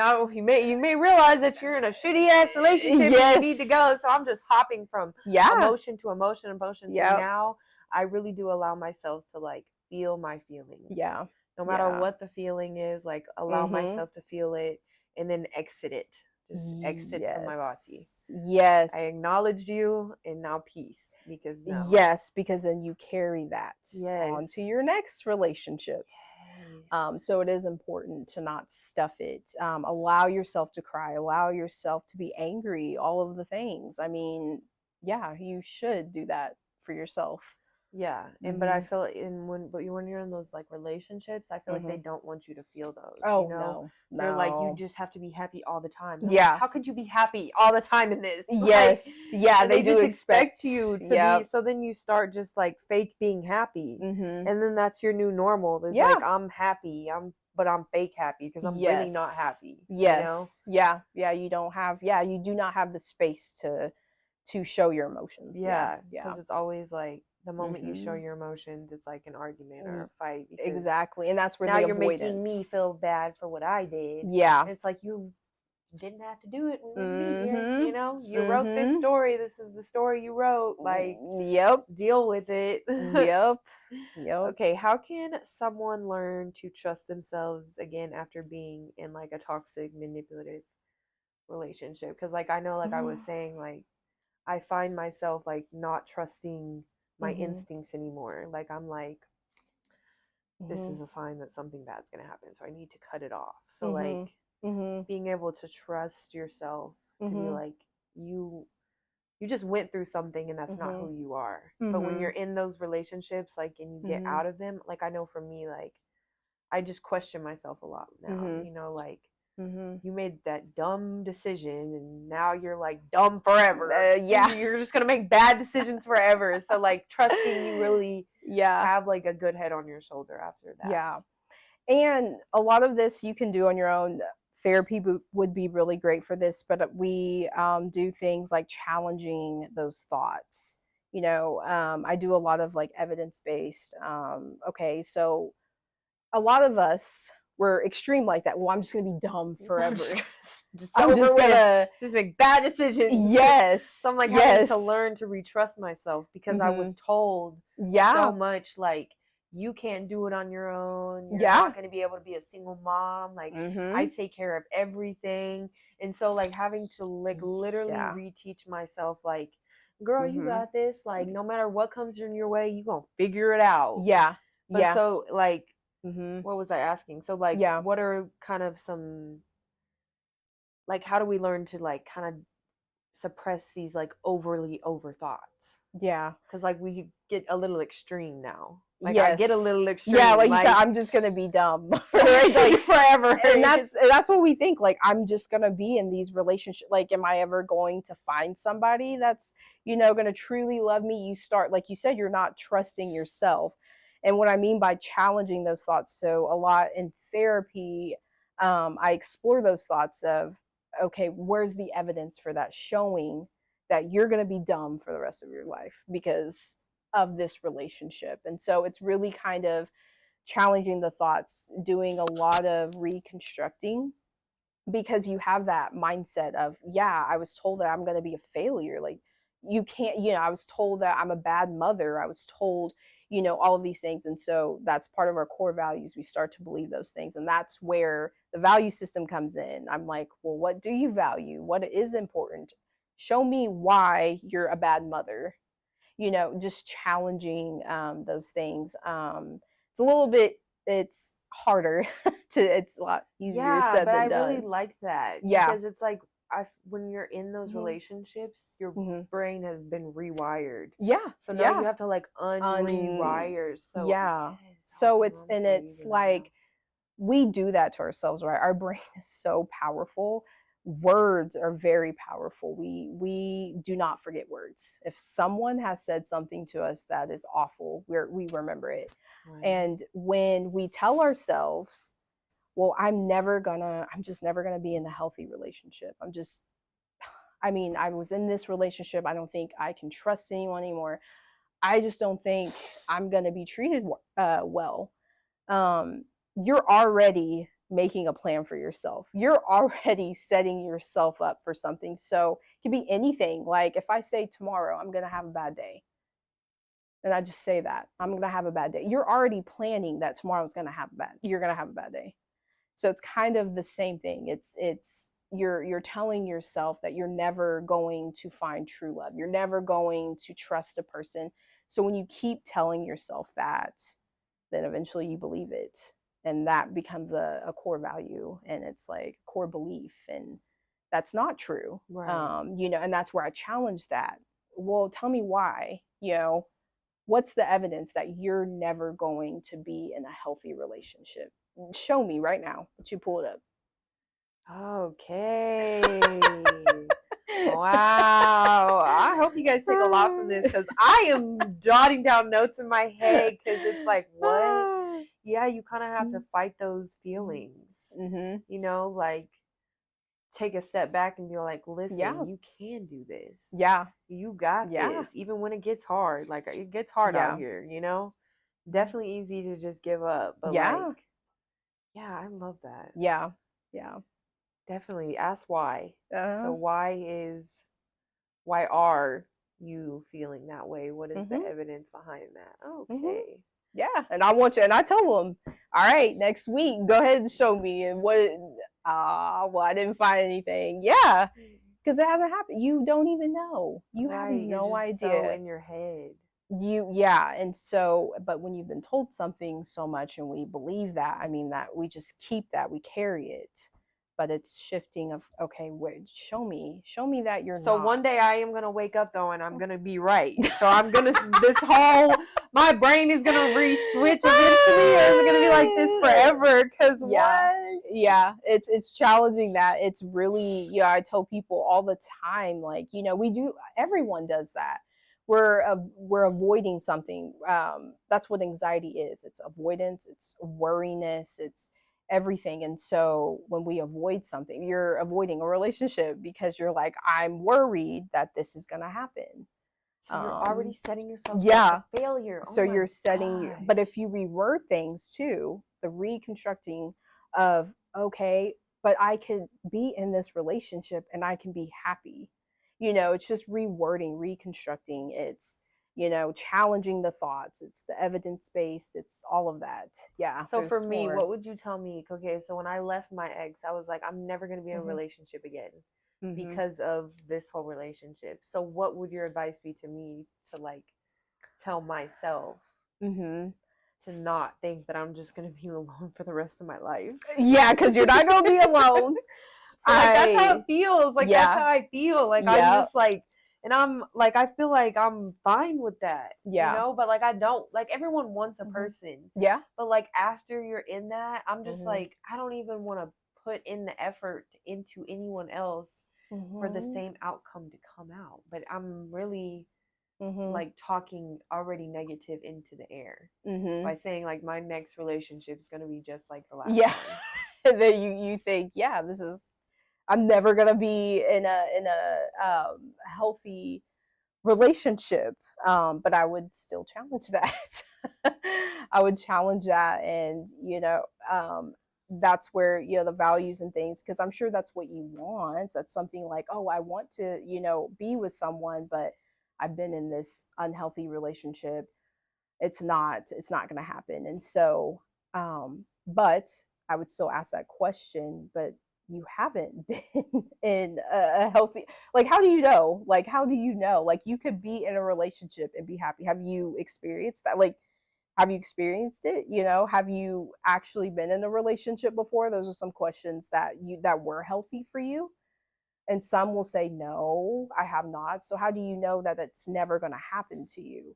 may realize that you're in a shitty ass relationship Yes. and you need to go. So I'm just hopping from Yeah. emotion to emotion, emotion. So Yep. now I really do allow myself to like feel my feelings. Yeah. No matter Yeah. what the feeling is, like allow Mhm. myself to feel it and then exit it. Just exit from my body. Yes. I acknowledged you and now peace because now. Yes, because then you carry that Yes. onto your next relationships. Yes. So it is important to not stuff it. Allow yourself to cry. Allow yourself to be angry. All of the things. I mean, yeah, you should do that for yourself. Yeah, and but I feel when you're in those like relationships, I feel like they don't want you to feel those. Oh You know, no, they're like you no. just have to be happy all the time. They're Yeah. like, how could you be happy all the time in this? Yes, Like, yeah, and they do just expect you to yep. be. So then you start just like fake being happy, Mhm. and then that's your new normal. It's Yeah. like I'm happy, but I'm fake happy because I'm really not happy. Yes. You know? Yeah. Yeah. You do not have the space to show your emotions. Yeah, Yeah. because it's always like the moment you show Mhm. your emotions, it's like an argument or a fight. Because Exactly. And that's where now the you're avoidance. making me feel bad for what I did. Yeah. And it's like you didn't have to do it. We wouldn't be here. Mhm. You know, you wrote this story. This is the story you wrote. Like, Yep. deal with it. Yep. Yep. Okay, how can someone learn to trust themselves again after being in like a toxic, manipulative relationship? Because like I know, like I was saying, like I find myself like not trusting my instincts anymore. Like I'm like, this is a sign that something bad's gonna happen, so I need to cut it off. So like being able to trust yourself to be like you just went through something and that's not who you are. But when you're in those relationships, like and you get out of them, like I know for me, like I just question myself a lot now. You know, like you made that dumb decision and now you're like dumb forever. Yeah. You're just gonna make bad decisions forever. So like trusting you really Yeah. have like a good head on your shoulder after that. Yeah. And a lot of this you can do on your own. Therapy would be really great for this, but we do things like challenging those thoughts. You know, I do a lot of like evidence based. Okay, so a lot of us were extreme like that. Well, I'm just gonna be dumb forever. I'm just gonna just make bad decisions. Yes. So I'm like having to learn to retrust myself because I was told so much like you can't do it on your own. You're not going to be able to be a single mom. Like I take care of everything. And so like having to like literally reteach myself like, girl, you got this. Like no matter what comes in your way, you going to figure it out. Yeah. But so like, what was I asking? So like, what are kind of some, like, how do we learn to like kind of suppress these like overly over thoughts? Yeah. Because like we get a little extreme now. Like I get a little extreme. Yeah, like you said, I'm just gonna be dumb like forever. And that's what we think. Like I'm just gonna be in these relationships. Like, am I ever going to find somebody that's, you know, gonna truly love me? You start, like you said, you're not trusting yourself. And what I mean by challenging those thoughts, so a lot in therapy, I explore those thoughts of, okay, where's the evidence for that showing that you're going to be dumb for the rest of your life because of this relationship? And so it's really kind of challenging the thoughts, doing a lot of reconstructing, because you have that mindset of, yeah, I was told that I'm going to be a failure. Like you can't, you know, I was told that I'm a bad mother. I was told, you know, all of these things. And so that's part of our core values. We start to believe those things. And that's where the value system comes in. I'm like, well, what do you value? What is important? Show me why you're a bad mother. You know, just challenging those things. It's a little bit, it's harder it's a lot easier said than done. I really like that. Yeah. Because it's like when you're in those relationships, your brain has been rewired. Yeah. So now you have to like unrewire. So yeah. So it's like we do that to ourselves, right? Our brain is so powerful. Words are very powerful. We do not forget words. If someone has said something to us that is awful, we remember it. Right. And when we tell ourselves, well, I'm just never gonna be in a healthy relationship. I was in this relationship. I don't think I can trust anyone anymore. I just don't think I'm gonna be treated well. You're already making a plan for yourself. You're already setting yourself up for something. So it could be anything. Like if I say tomorrow I'm going to have a bad day, and I just say that I'm going to have a bad day, you're already planning that tomorrow's going to have you're going to have a bad day. So it's kind of the same thing. It's you're telling yourself that you're never going to find true love. You're never going to trust a person. So when you keep telling yourself that, then eventually you believe it. And that becomes a core value, and it's like core belief. And that's not true. Right. And that's where I challenge that. Well, tell me why, what's the evidence that you're never going to be in a healthy relationship? Show me right now. But you pull it up. Okay. Wow. I hope you guys take a lot from this, because I am jotting down notes in my head, because it's like, what? Yeah, you kind of have to fight those feelings. Mm-hmm. Like take a step back and be like, listen, Yeah. you can do this. Yeah. You got Yeah. this. Even when it gets hard. Like it gets hard Yeah. out here, Definitely easy to just give up. But Yeah. yeah, I love that. Yeah. Yeah. Definitely ask why. So Uh, why are you feeling that way? What is the mm-hmm. evidence behind that? Mm-hmm. Okay. Yeah. And I want you, and I tell them, all right, next week, go ahead and show me. And what, well, I didn't find anything. Yeah. Because it hasn't happened. You don't even know. You have Right. You're no just so idea. in your head. Yeah. And so, but when you've been told something so much and we believe that, I mean, that we just keep that, we carry it. But it's shifting of, okay, wait, show me that you're So not. one day I am going to wake up though, and I'm going to be right. So I'm going to, my brain is going to re-switch eventually, or is it going to be like this forever? Because yeah. what? Yeah, it's challenging that. It's really, I tell people all the time, like, we do, everyone does that. We're avoiding something. That's what anxiety is. It's avoidance, it's worriness, it's everything. And so when we avoid something, you're avoiding a relationship because you're like, I'm worried that this is going to happen. So you're already setting yourself Yeah. up for failure. So Oh my you're setting, but gosh. if you reword things too, the reconstructing of, okay, but I could be in this relationship and I can be happy. It's just rewording, reconstructing. It's, challenging the thoughts. It's the evidence based. It's all of that. Yeah. So for There's me, more. what would you tell me? Okay, so when I left my ex, I was like, I'm never going to be in a Mm-hmm. relationship again Mm-hmm. because of this whole relationship. So what would your advice be to me to like tell myself Mm-hmm. to not think that I'm just going to be alone for the rest of my life? Yeah, because you're not going to be alone. But like that's how it feels. Like that's how I feel. Like I'm Yeah. just like, and I'm like, I feel like I'm fine with that, Yeah. But like I don't, like everyone wants a Mm-hmm. person. Yeah. But like after you're in that, I'm just Mm-hmm. like, I don't even want to put in the effort into anyone else for the Mm-hmm. same outcome to come out. But I'm really Mm-hmm. like talking already negative into the air Mm-hmm. by saying like my next relationship is going to be just like the last Yeah. one. And then you think, yeah, this is, I'm never gonna be in a healthy relationship. But I would still challenge that. I would challenge that, and that's where the values and things, because I'm sure that's what you want. That's something like, oh, I want to be with someone, but I've been in this unhealthy relationship. It's not going to happen. And so but I would still ask that question, but you haven't been in a healthy, like, how do you know? Like, how do you know? Like, you could be in a relationship and be happy. Have you experienced that? Like, have you experienced it? Have you actually been in a relationship before? Those are some questions that were healthy for you. And some will say, no, I have not. So how do you know that it's never going to happen to you?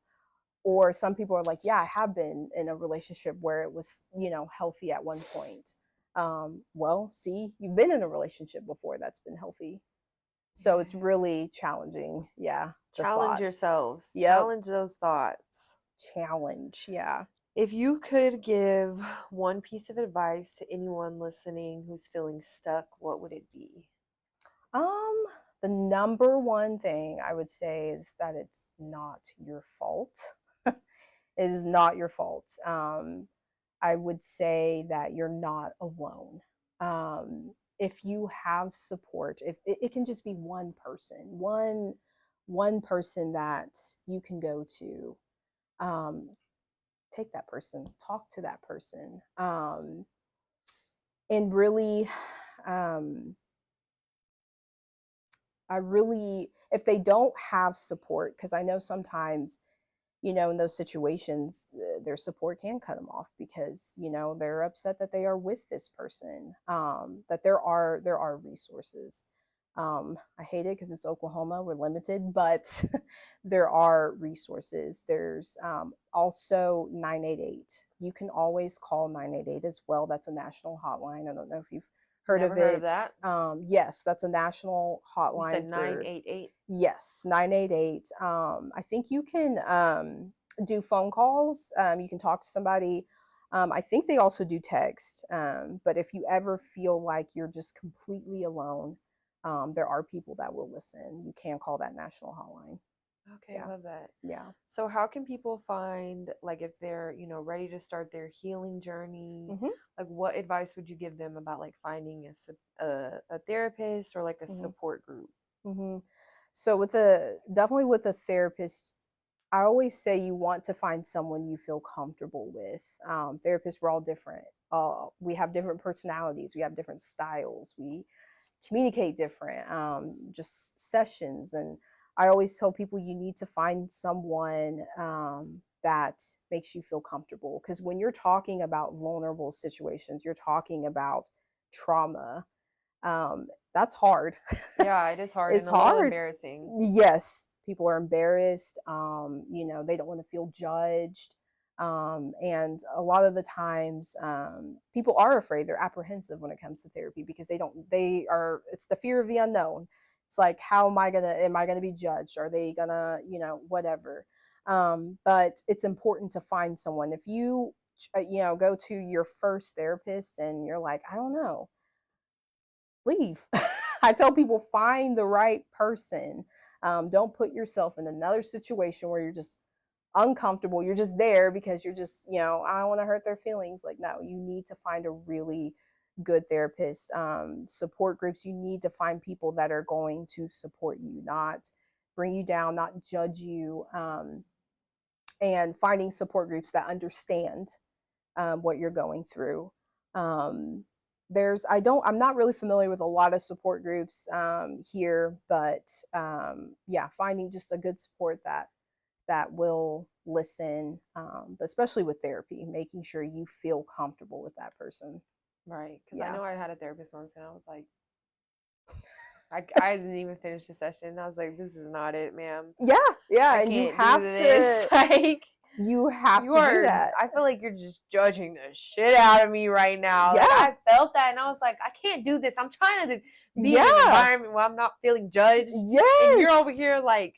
Or some people are like, yeah, I have been in a relationship where it was healthy at one point. Well, see, you've been in a relationship before that's been healthy. So it's really challenging. Yeah. The Challenge thoughts. yourselves. Yep. Challenge those thoughts. Challenge. Yeah. If you could give one piece of advice to anyone listening who's feeling stuck, what would it be? The number one thing I would say is that it's not your fault. It is not your fault. I would say that you're not alone. If you have support, if it can just be one person that you can go to, um, take that person, talk to that person, and really, um, I really, if they don't have support, because I know sometimes, in those situations, their support can cut them off because they're upset that they are with this person. That there are resources. I hate it because it's Oklahoma, we're limited, but there are resources. There's also 988. You can always call 988 as well. That's a national hotline. I don't know if you've heard Never of heard of it. that. Yes, that's a national You said hotline for 988. Yes, 988. I think you can do phone calls. You can talk to somebody. I think they also do text. But if you ever feel like you're just completely alone, there are people that will listen. You can call that national hotline. Okay, I Yeah. love that. Yeah. So how can people find, like, if they're, ready to start their healing journey, Hmm. like what advice would you give them about like finding a therapist or like a Hmm. support group? Hmm. So definitely with a therapist, I always say you want to find someone you feel comfortable with. Therapists, we're all different. We have different personalities. We have different styles. We communicate different. Just sessions, and I always tell people you need to find someone that makes you feel comfortable. Because when you're talking about vulnerable situations, you're talking about trauma. That's hard. Yeah, it is hard and It's a little hard. embarrassing. Yes, people are embarrassed. They don't want to feel judged. And a lot of the times, people are afraid. They're apprehensive when it comes to therapy because it's the fear of the unknown. It's like, am I gonna be judged? Are they gonna, whatever. But it's important to find someone. If you, go to your first therapist and you're like, I don't know, leave. I tell people, find the right person. Don't put yourself in another situation where you're just uncomfortable. You're just there because you're just, I don't want to hurt their feelings. Like, no, you need to find a really good therapist. Support groups, you need to find people that are going to support you, not bring you down, not judge you. And finding support groups that understand what you're going through. Um, I'm not really familiar with a lot of support groups here, but yeah, finding just a good support that will listen, especially with therapy, making sure you feel comfortable with that person. Right. Because I Yeah. know I had a therapist once and I was like, I didn't even finish the session. I was like, this is not it, ma'am. Yeah. Yeah. I And can't do this. you have You to do are, that. I feel like you're just judging the shit out of me right now. Yeah. Like, I felt that and I was like, I can't do this. I'm trying to be in an Yeah. environment where I'm not feeling judged. Yes. And you're over here like,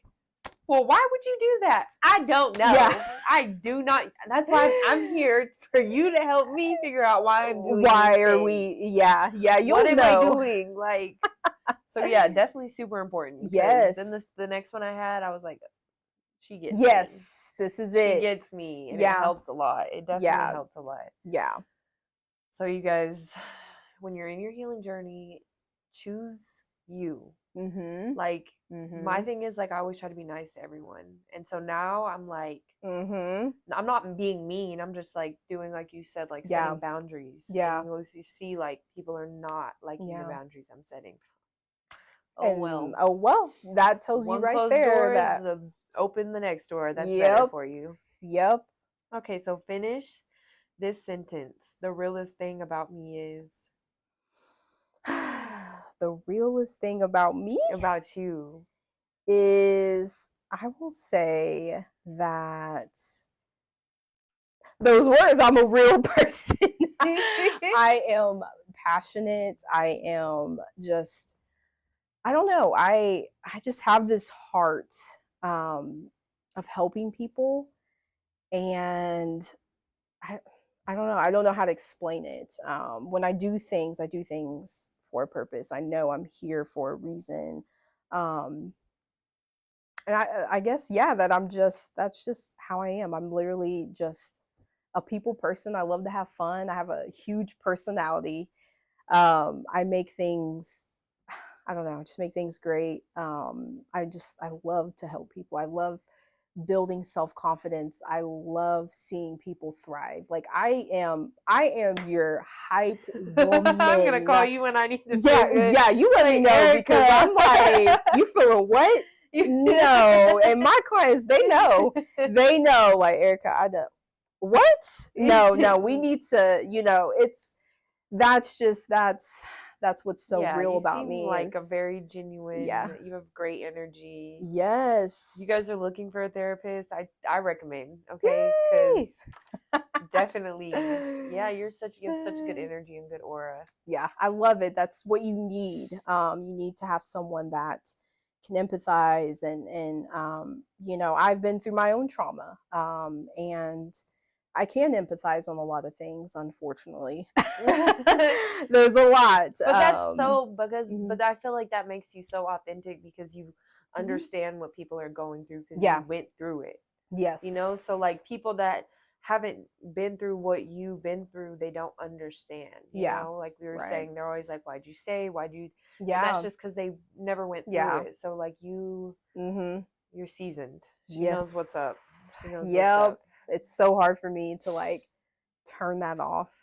well, why would you do that? I don't know. Yeah. I do not. That's why I'm here for you to help me figure out why I'm doing Why these are things. yeah, you'll What am I know. doing? Like, so yeah, definitely super important. Because then Yes. the next one I had, I was like, she gets me. Yes, this is She it. gets me, and it Yeah. helped a lot. It definitely Yeah. helped a lot. Yeah. So you guys, when you're in your healing journey, choose you. Mhm. Like, my Mhm. thing is, like, I always try to be nice to everyone, and so now I'm like, Mhm. I'm not being mean. I'm just like doing, like you said, like Yeah. setting boundaries. Yeah. And you see, like, people are not liking the Yeah. boundaries I'm setting. Oh And well. oh well, that tells you One right closed there door is that open the next door. That's better yep. for you. Yep. Okay, so finish this sentence. The realest thing about me is The realest thing about me about you. is I will say that those words, I'm a real person. I am passionate. I am just I don't know. I just have this heart um, of helping people, and I I don't know. I don't know how to explain it. When I do things for a purpose. I know I'm here for a reason, um, and I guess yeah, that that's just how I am. I'm literally just a people person. I love to have fun. I have a huge personality. I make things, I don't know, just make things great. I love to help people. I love building self-confidence. I love seeing people thrive. Like I am your hype I'm gonna woman. call you when I need to feel Yeah, good. yeah, you let me Like, know because Erika. I'm like, you feeling what? No. And my clients, they know. They know, like, Erica, I don't what? No, we need to, that's what's so Yeah, real you about seem me like a is very genuine, yeah. you have great energy. You Yes. guys are looking for a therapist, I recommend, okay? Because Yay! definitely, yeah, you have such good energy and good aura. Yeah, I love it. That's what you need. You need to have someone that can empathize and I've been through my own trauma, and I can empathize on a lot of things. Unfortunately, there's a lot. But that's so Mhm, but I feel like that makes you so authentic because you mhm. understand what people are going through because you Yeah. went through it. So like Yes. people that haven't been through what you've been through, they don't understand, Yeah. like we were Right. saying, they're always like, why'd you stay? Why'd you? And that's Yeah. just because they never went through Yeah. it. So like Mhm. you're seasoned. She knows what's up. Yes. She knows what's Yep. up. It's so hard for me to like turn that off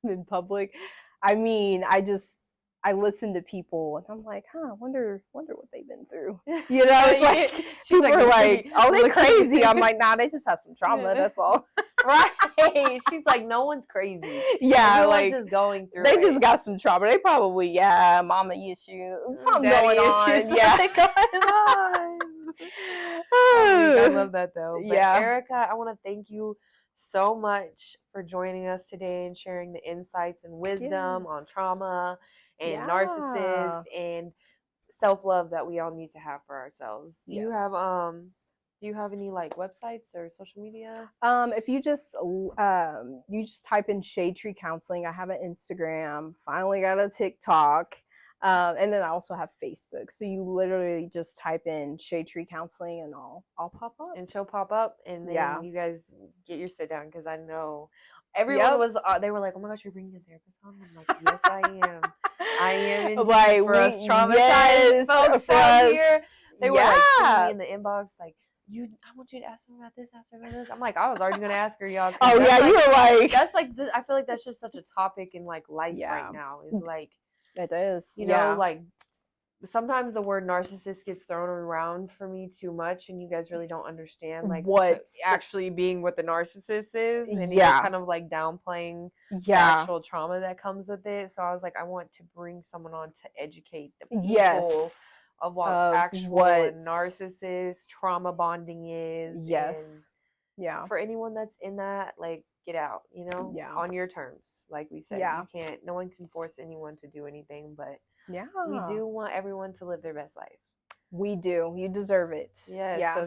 in public. I mean, I listen to people and I'm like, huh, wonder what they've been through. It's like She's people like, are like, oh, they crazy. I'm looking. like, nah, they just have some trauma. That's all. Right. She's like, no one's crazy. Yeah, Everyone's like just going through they it. just got some trauma. They probably, yeah, mama issue, something Daddy going issues, on. Yeah. something going on. Oh, weak. I love that though. But Yeah. Erica, I want to thank you so much for joining us today and sharing the insights and wisdom on Yes. trauma and narcissist Yeah. and self-love that we all need to have for ourselves. Yes. Do you have any like websites or social media? If you just type in Shade Tree Counseling. I have an Instagram. Finally got a TikTok, and then I also have Facebook. So you literally just type in Shade Tree Counseling, and I'll pop up. And she'll pop up, and then Yeah. you guys get your sit down because I know everyone Yep. was. They were like, "Oh my gosh, you're bringing a therapist on." I'm like, "Yes, I am. I am indeed." Like For us traumatized yes, folks for out us, here, they were like sending me yeah. in the inbox like, I want you to ask them about this, ask them about this. I'm like, I was already gonna ask her, y'all. Oh That's yeah, like, you were like, that's like, I feel like that's just such a topic in like life right yeah, now. Is like, it is. Yeah. like sometimes the word narcissist gets thrown around for me too much and you guys really don't understand like What? actually being what the narcissist is, and you're Yeah. kind of like downplaying the Yeah. actual trauma that comes with it. So I was like, I want to bring someone on to educate the people Yes. of what Of actual what? narcissist trauma bonding is. Yes. Yeah. And for anyone that's in that, like, get out, Yeah. on your terms. Like we said, Yeah. you can't, no one can force anyone to do anything, but Yeah. we do want everyone to live their best life. We do. You deserve it. Yes. Yeah. So